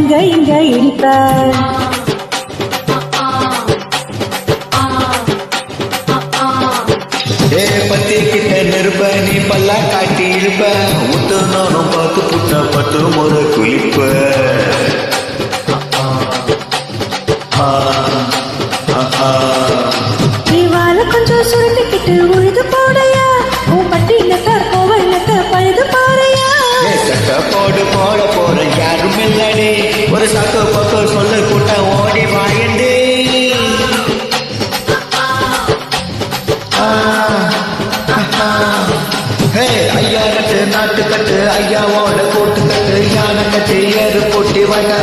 அங்க இங்க இடிப்ப. பத்தி கிட்ட நெருப்ப நீ பல்லா காட்டி இழுப்ப. முட்டு நானும் பார்த்து புட்ட பட்டு முறை குளிப்ப. இவால கொஞ்சம் சுருட்டிக்கிட்டு உழுது போடையா. உன் பட்டினத்தை கோவலத்தை பழுது பாறையா. சட்ட போடு போட போற யாரும் இல்லடி. ஒரு சாக்கு